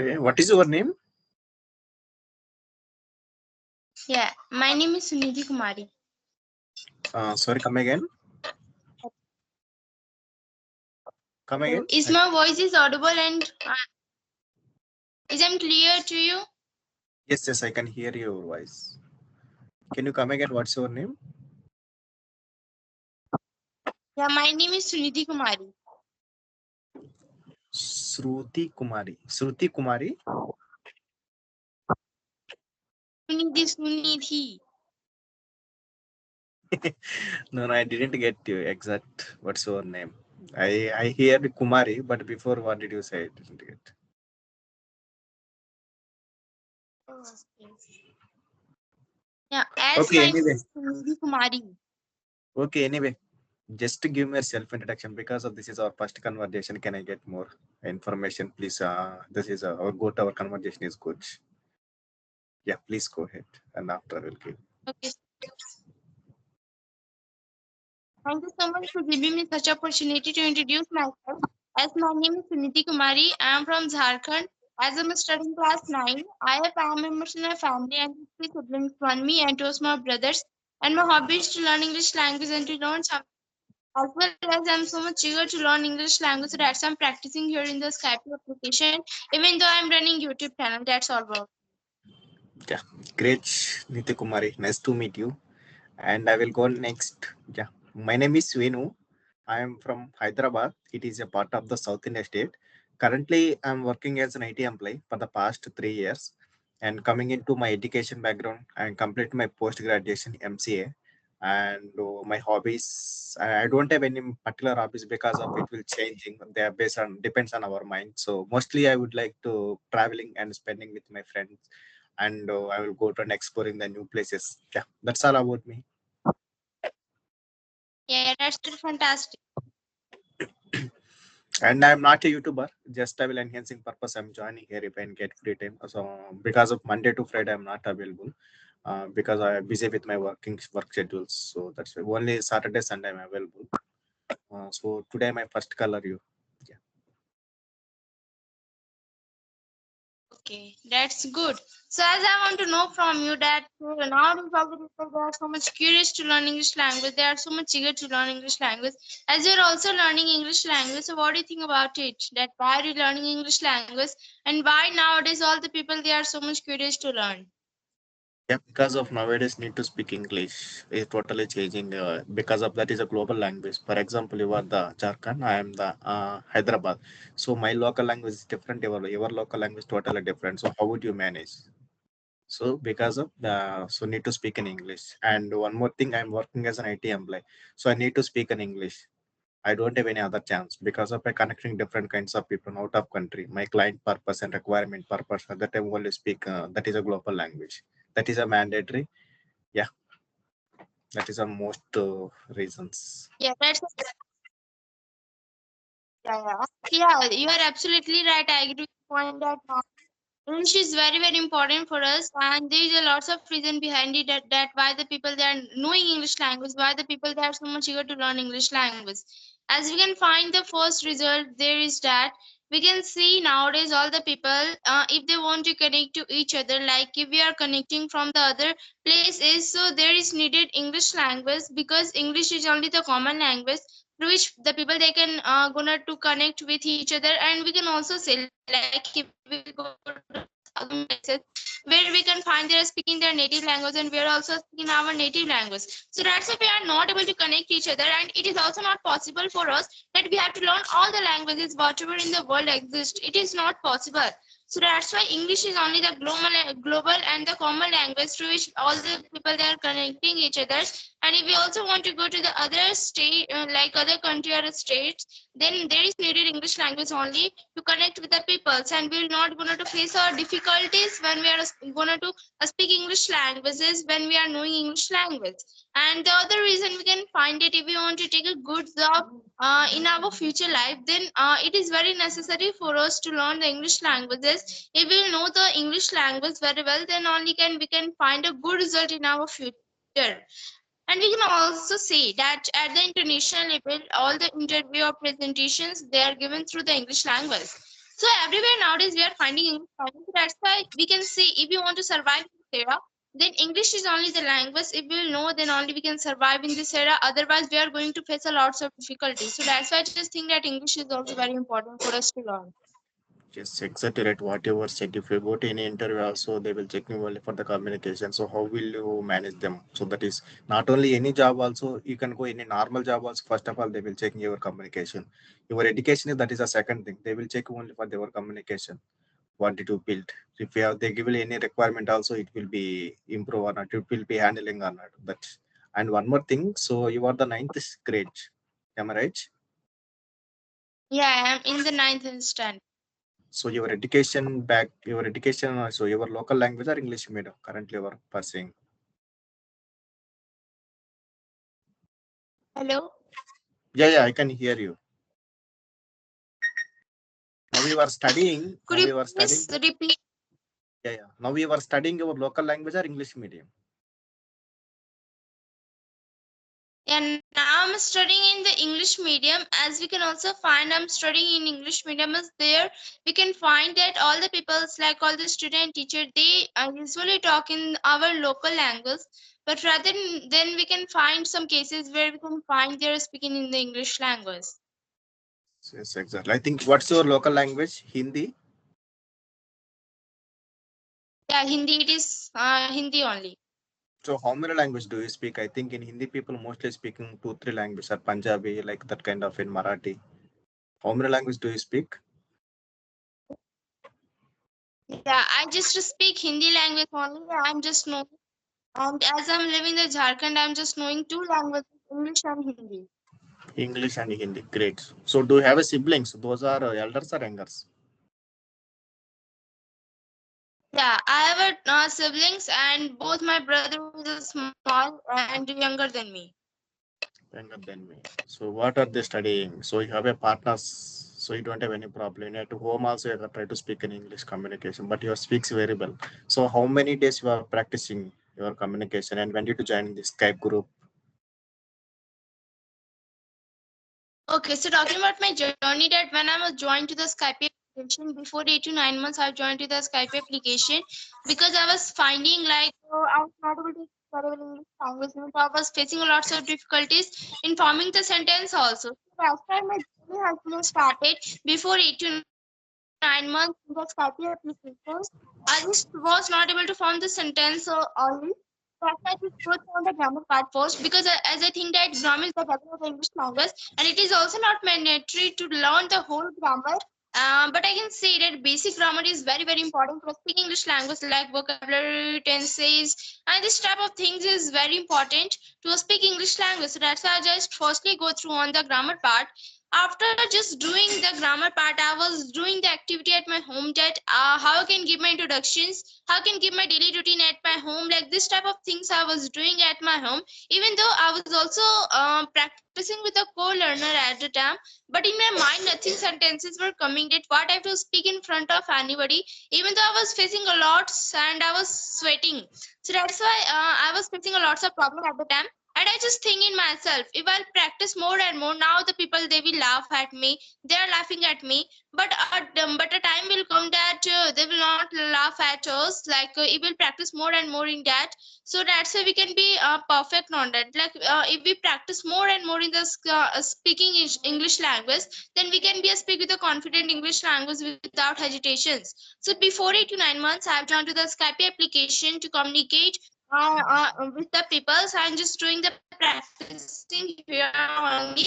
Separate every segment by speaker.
Speaker 1: Okay, what is your name?
Speaker 2: Yeah, my name is Sunidhi Kumari.
Speaker 1: Sorry, come again. Come again.
Speaker 2: Is my voice is audible and is I'm clear to you?
Speaker 1: Yes, yes, I can hear your voice. Can you come again? What's your name?
Speaker 2: Yeah, my name is Sunidhi Kumari.
Speaker 1: Shruti Kumari. Shruti Kumari.
Speaker 2: Sunidhi.
Speaker 1: No, no, I didn't get you exact. What's your name? I heard Kumari, but before what did you say? I didn't get.
Speaker 2: Yeah, as
Speaker 1: Okay,
Speaker 2: my name
Speaker 1: anyway.
Speaker 2: is Sunidhi Kumari.
Speaker 1: Okay, anyway. Just to give me a self introduction because of this is our first conversation. Can I get more information, please? This is our go to our conversation is good. Yeah, please go ahead, and after I will give.
Speaker 2: Okay. Thank you so much for giving me such opportunity to introduce myself. As my name is Sunidhi Kumari, I am from Jharkhand. As I'm studying class 9, I have 5 members in my family and 3 siblings, one me and 2 small brothers. And my hobby is to learn English language and to learn some. As well as I'm so much eager to learn English language, so that's I'm practicing here in the Skype application. Even though I'm running YouTube channel, that's all about.
Speaker 1: Yeah, great, Niti Kumari. Nice to meet you. And I will go next. Yeah, my name is Venu. I am from Hyderabad. It is a part of the South Indian state. Currently, I am working as an IT employee for the past 3 years. And coming into my education background, I completed my post graduation MCA. And my hobbies, I don't have any particular hobbies because of it will changing. They are based on depends on our mind. So mostly, I would like to traveling and spending with my friends, and I will go to and exploring the new places. Yeah, that's all about me.
Speaker 2: Yeah, that's fantastic.
Speaker 1: And I'm not a YouTuber, just I will enhancing purpose. I'm joining here if I can get free time. So because of Monday to Friday, I'm not available because I'm busy with my work schedules. So that's why only Saturday, Sunday I'm available. So today my first color you. Yeah.
Speaker 2: Okay, that's good. So as I want to know from you that nowadays all the people they are so much curious to learn English language. They are so much eager to learn English language. As you're also learning English language, so what do you think about it? That why are you learning English language, and why nowadays all the people they are so much curious to learn?
Speaker 1: Yeah, because of nowadays need to speak English is totally changing. Because of that is a global language. For example, you are the Jharkhand, I am the Hyderabad. So my local language is different. Your local language totally different. So how would you manage? So because of the so need to speak in English. And one more thing, I'm working as an IT employee, so I need to speak in English. I don't have any other chance because of connecting different kinds of people out of country. My client purpose and requirement purpose at that time only speak. That is a global language. That is a mandatory. Yeah, that is the most reasons.
Speaker 2: Yeah, that's yeah. You are absolutely right. I agree with the point that English is very very important for us, and there is a lots of reason behind it that why the people they are knowing English language, why the people they are so much eager to learn English language. As we can find the first result, there is that we can see nowadays all the people if they want to connect to each other, like if we are connecting from the other places, so there is needed English language because English is only the common language through which the people they can gonna to connect with each other. And we can also say like if we go to some places where we can find they are speaking their native language and we are also speaking our native language, so that's why we are not able to connect each other. And it is also not possible for us that we have to learn all the languages whatever in the world exist. It is not possible. So that's why English is only the global and the common language through which all the people they are connecting each other. And if we also want to go to the other state, like other country or states, then there is needed English language only to connect with the peoples, and we're not going to face our difficulties when we are going to speak English languages when we are knowing English language. And the other reason we can find it, if we want to take a good job in our future life, then it is very necessary for us to learn the English languages. If we know the English language very well, then only we can find a good result in our future. And we can also say that at the international level, all the interview or presentations, they are given through the English language. So everywhere nowadays we are finding English language. So that's why we can say if we want to survive in this era, then English is only the language. If we will know, then only we can survive in this era. Otherwise, we are going to face a lots of difficulties. So that's why I just think that English is also very important for us to learn.
Speaker 1: Yes, exactly right. Whatever said, if you go to any interview, also they will check you only for the communication. So how will you manage them? So that is not only any job. Also, you can go any normal job. Also, first of all, they will check your communication. Your education is that is a second thing. They will check only for your communication. What did you build? If you have, they give you any requirement, also it will be improve or not. It will be handling or not. That and one more thing. So you are the ninth grade. Am I right?
Speaker 2: Yeah, I am in the ninth standard.
Speaker 1: So your education back, your education, so your local language or English medium currently you are pursuing.
Speaker 2: Hello,
Speaker 1: Yeah, I can hear you. Now you are studying.
Speaker 2: could
Speaker 1: Now
Speaker 2: you
Speaker 1: you are
Speaker 2: please
Speaker 1: studying.
Speaker 2: repeat?
Speaker 1: Yeah. Now you are studying your local language or English medium.
Speaker 2: And now I'm studying in the English medium. As we can also find, I'm studying in English medium. Is there we can find that all the peoples, like all the student teacher, they usually talk in our local language. But rather than we can find some cases where we can find they're speaking in the English language.
Speaker 1: Yes, exactly. I think what's your local language? Hindi.
Speaker 2: Yeah, Hindi. It is Hindi only.
Speaker 1: So how many language do you speak? I think in Hindi people mostly speaking two, three languages or Punjabi, like that kind of in Marathi. How many language do you speak?
Speaker 2: Yeah, I just speak Hindi language only. I'm just know. And as I'm living in Jharkhand, I'm just knowing two languages, English and Hindi.
Speaker 1: English and Hindi. Great. So do you have a siblings? Those are elders or youngers?
Speaker 2: Yeah, I have siblings, and both my brother is small and younger than me.
Speaker 1: Younger than me. So what are they studying? So you have a partners, so you don't have any problem. At home also you have try to speak in English communication, but you speaks very well. So how many days you are practicing your communication and when did you join this Skype group?
Speaker 2: Okay, so talking about my journey, that when I was joined to the Skype application before 8 to 9 months, I joined to the Skype application because I was finding like I was not able to speak very well English language. So I was facing lots of difficulties in forming the sentence also. So that's why my journey has been started before 8 to 9 months in the Skype applications. I just was not able to form the sentence only. That's why I just go on the grammar part first because as I think that grammar is the beginning of the English language, and it is also not mandatory to learn the whole grammar. But I can say that basic grammar is very important for speaking English language, like vocabulary, tenses, and this type of things is very important to speak English language. So that's why I just firstly go through on the grammar part. After just doing the grammar part, I was doing the activity at my home, that how I can give my introductions, how I can give my daily routine at my home, like this type of things I was doing at my home, even though I was also practicing with a co-learner at the time. But in my mind nothing sentences were coming, that what I have to speak in front of anybody, even though I was facing a lot and I was sweating. So that's why I was facing a lots of problem at the time. And I just think in myself, if I'll practice more and more, now the people they will laugh at me, they are laughing at me. But a time will come that they will not laugh at us, like if we'll practice more and more in that. So that's why we can be perfect on that, like if we practice more and more in the speaking English language, then we can be a speak with a confident English language without hesitations. So before 8 to 9 months, I've joined to the Skype application to communicate with the people. So I'm just doing the practicing here only.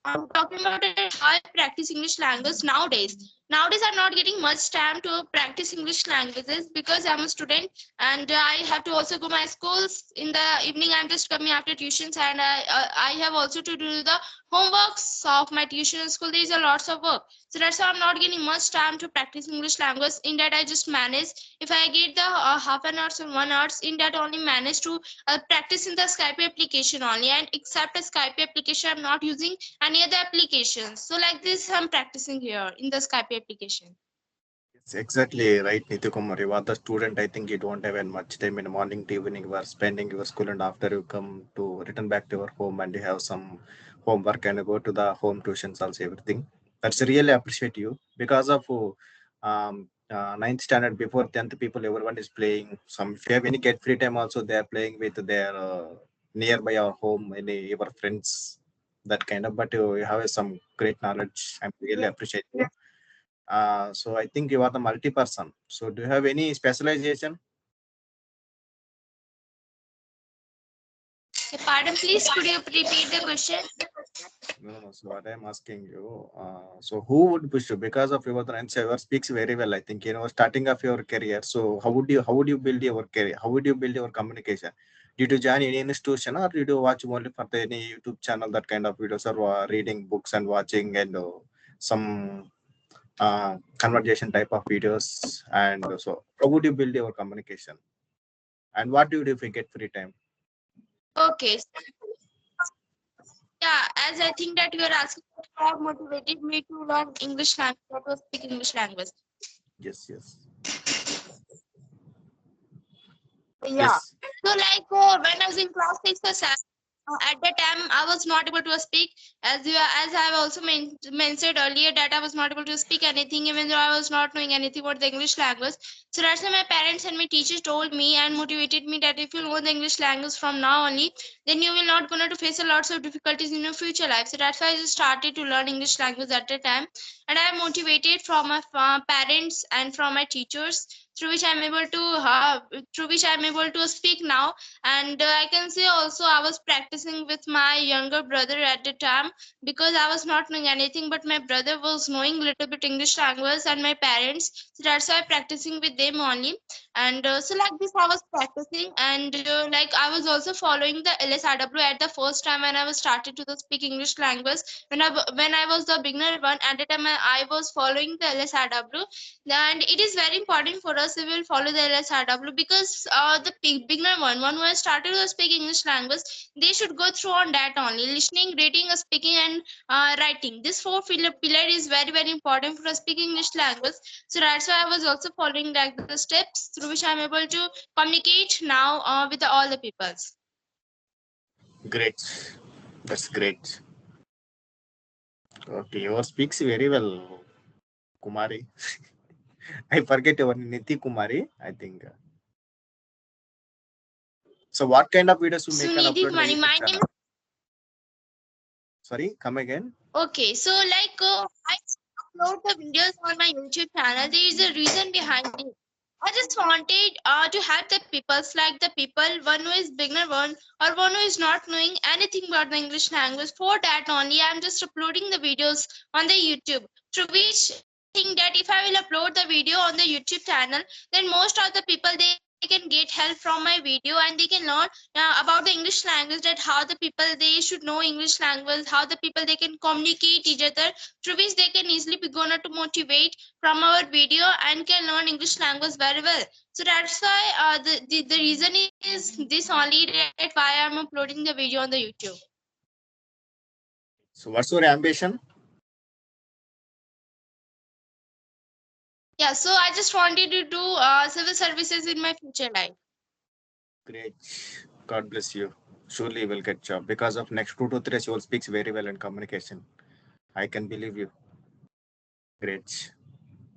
Speaker 2: I'm talking about it, how I practice English language nowadays. Nowadays, I'm not getting much time to practice English languages because I'm a student, and I have to also go my schools in the evening. I'm just coming after tuitions, and I have also to do the homeworks of my tuition school. There's a lots of work, so that's why I'm not getting much time to practice English language. In that, I just manage, if I get the half an hour or 1 hour, in that only manage to practice in the Skype application only. And except a Skype application, I'm not using any other applications. So like this, I'm practicing here in the Skype application.
Speaker 1: It's exactly right, Nitikumar. You are the student. I think you don't have much time in the morning to evening. You are spending your school, and after you come to return back to your home and you have some homework and you go to the home tuitions, also everything. That's really appreciate you because of ninth standard before 10th people everyone is playing some. If you have any get free time also they are playing with their nearby our home any your friends that kind of. But you have some great knowledge. I'm really appreciate you. So I think you are the multi person. So do you have any specialization?
Speaker 2: Pardon, please, could you repeat the question?
Speaker 1: No, no. So what I'm asking you, so who would push you because of your answer speaks very well. I think starting of your career. So how would you build your career? How would you build your communication? Did you join any institution or did you watch only for any YouTube channel that kind of videos or reading books and watching and some conversation type of videos? And so how would you build your communication? And what do you do if you get free time?
Speaker 2: Okay. Yeah, as I think that you are asking what have motivated me to learn English language, or to speak English language.
Speaker 1: Yes, yes,
Speaker 2: Yeah.
Speaker 1: yes.
Speaker 2: So like when I was in class 6 or 7, at that time I was not able to speak, as I have also mentioned earlier that I was not able to speak anything even though I was not knowing anything about the English language. So that's why my parents and my teachers told me and motivated me that if you know the English language from now only, then you will not gonna to face a lots of difficulties in your future life. So that's why I just started to learn English language at that time, and I am motivated from my parents and from my teachers, through which I'm able to through which I'm able to speak now. And I can say also I was practicing with my younger brother at the time, because I was not knowing anything, but my brother was knowing little bit English language and my parents. So that's why practicing with them only. And so like this I was practicing, and like I was also following the LSRW at the first time when I was started to the speak English language. When I was the beginner one, at the time I was following the LSRW. And it is very important for us if we will follow the LSRW, because the beginner one who has started to speak English language, they should go through on that only: listening, reading, speaking, and writing. This four pillar is very very important for speaking English language. So that's why I was also following like the steps through which I'm able to communicate now with all the peoples.
Speaker 1: Great. That's great. Okay, your speaks very well, Kumari. I forget your Niti Kumari, I think. So what kind of videos you make and
Speaker 2: Sunidhi
Speaker 1: upload in the
Speaker 2: Kumari,
Speaker 1: YouTube
Speaker 2: my name.
Speaker 1: channel? Sorry, come again.
Speaker 2: Okay, so like I upload the videos on my YouTube channel. There is a reason behind it. I just wanted to help the peoples, like the people, one who is beginner one or one who is not knowing anything about the English language. For that only, I'm just uploading the videos on the YouTube. Through which I think that if I will upload the video on the YouTube channel, then most of the people they can get help from my video and they can learn about the English language. That how the people they should know English language, how the people they can communicate each other. Through which they can easily be gonna to motivate from our video and can learn English language very well. So that's why the reason is this only, that why I'm uploading the video on the YouTube.
Speaker 1: So what's your ambition?
Speaker 2: Yeah, so I just wanted to do civil services in my future life.
Speaker 1: Great. God bless you. Surely you will get job because of next 2 to 3 years you will speak very well in communication. I can believe you. Great.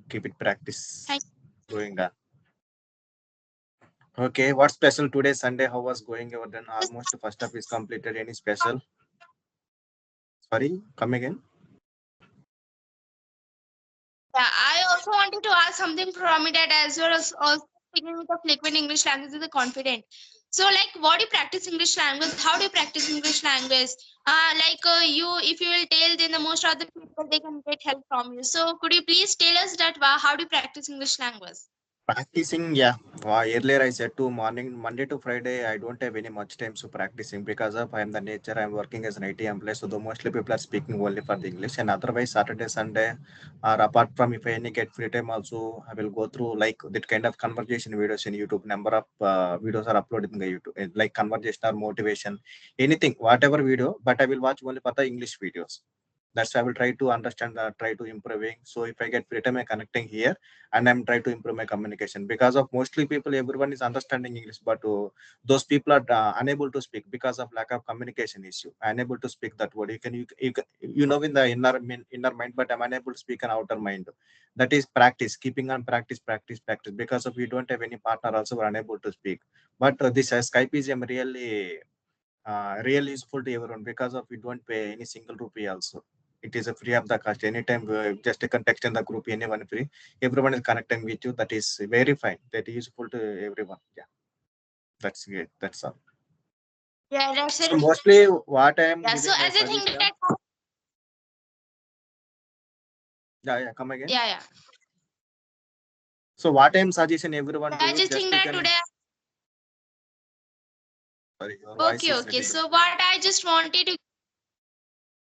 Speaker 1: Keep it practice.
Speaker 2: Thank
Speaker 1: Going on. Okay, what's special today Sunday? How was going over then?
Speaker 2: you.
Speaker 1: Almost first half is completed. Any special? Sorry, come again.
Speaker 2: Yeah, I also wanted to ask something from it, that as well as also speaking with a fluent English language is a confident. So, like, what do you practice English language? How do you practice English language? You, if you will tell, then the most of the people they can get help from you. So, could you please tell us that how do you practice English language?
Speaker 1: Practicing, yeah. Earlier I said to morning, Monday to Friday, I don't have any much time to practicing because of I am the nature. I'm working as an IT employee, so the mostly people are speaking only for the English. And otherwise, Saturday, Sunday, or apart from if I any get free time, also I will go through like that kind of conversation videos in YouTube. Number of videos are uploaded in the YouTube, like conversation or motivation, anything, whatever video. But I will watch only for the English videos. That's why I will try to understand that, try to improving. So if I get free time, I connecting here, and I'm trying to improve my communication. Because of mostly people, everyone is understanding English, but those people are unable to speak because of lack of communication issue. Unable to speak that word. You know in the inner mind, but I'm unable to speak an outer mind. That is practice, keeping on practice. Because of we don't have any partner, also we're unable to speak. But this Skype is really useful to everyone because of we don't pay any single rupee also. It is a free of the cost. Anytime just you can text in the group, anyone free. Everyone is connecting with you. That is very fine. That is useful to everyone. Yeah, that's great. That's all.
Speaker 2: Yeah, that's
Speaker 1: So
Speaker 2: it.
Speaker 1: mostly what I am
Speaker 2: Yeah, so
Speaker 1: giving my
Speaker 2: as I think
Speaker 1: suggestion.
Speaker 2: that,
Speaker 1: Yeah, come again.
Speaker 2: yeah, yeah.
Speaker 1: So what I am suggesting everyone
Speaker 2: I
Speaker 1: do,
Speaker 2: just
Speaker 1: just
Speaker 2: think
Speaker 1: you
Speaker 2: that
Speaker 1: can.
Speaker 2: today.
Speaker 1: Sorry, your voice
Speaker 2: Okay,
Speaker 1: is
Speaker 2: okay.
Speaker 1: little low.
Speaker 2: So what I just wanted to,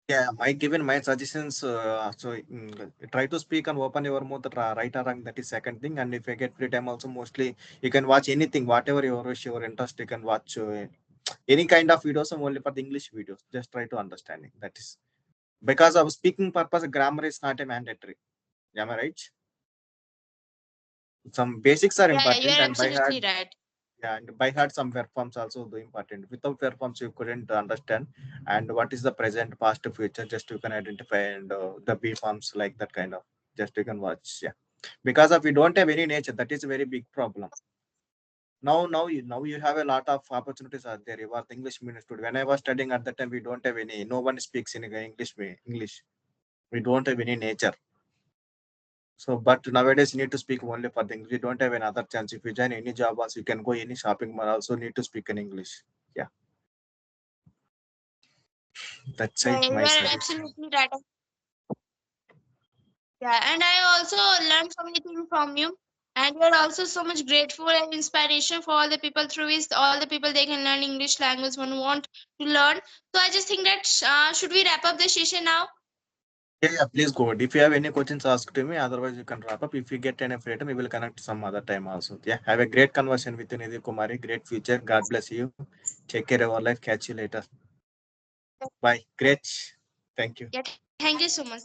Speaker 1: Yeah, my given my suggestions. Try to speak and open your mouth, right or wrong. That is second thing. And if I get free time, also mostly you can watch anything, whatever your wish, your interest. You can watch any kind of videos, only for the English videos. Just try to understanding. That is because of speaking purpose, grammar is not a mandatory. Am I right? Some basics are
Speaker 2: yeah, yeah, you
Speaker 1: important,
Speaker 2: are
Speaker 1: and by heart,
Speaker 2: absolutely right.
Speaker 1: yeah, and by heart some verb forms also do important. Without verb forms you couldn't understand. And what is the present, past, future, just you can identify, and the b forms like that kind of, just you can watch. Yeah, because of we don't have any nature, that is a very big problem. Now you have a lot of opportunities out there. You are the English medium student. When I was studying at that time, we don't have any, no one speaks in English. We don't have any nature. So, but nowadays you need to speak only for the English. You don't have another chance. If you join any job, also you can go any shopping mall. Also need to speak in English. Yeah, that's
Speaker 2: Yeah,
Speaker 1: it.
Speaker 2: yeah, you
Speaker 1: My
Speaker 2: are
Speaker 1: suggestion.
Speaker 2: absolutely right. Yeah, and I also learned so many things from you. And we are also so much grateful and inspiration for all the people through which all the people they can learn English language when want to learn. So I just think that should we wrap up the session now?
Speaker 1: Yeah, please go ahead. If you have any questions, ask to me. Otherwise, you can wrap up. If you get any freedom, we will connect some other time also. Yeah, have a great conversation with you, Nidhi Kumari. Great future. God bless you. Take care of your life. Catch you later. Bye. Great. Thank you.
Speaker 2: Yeah, thank you so much.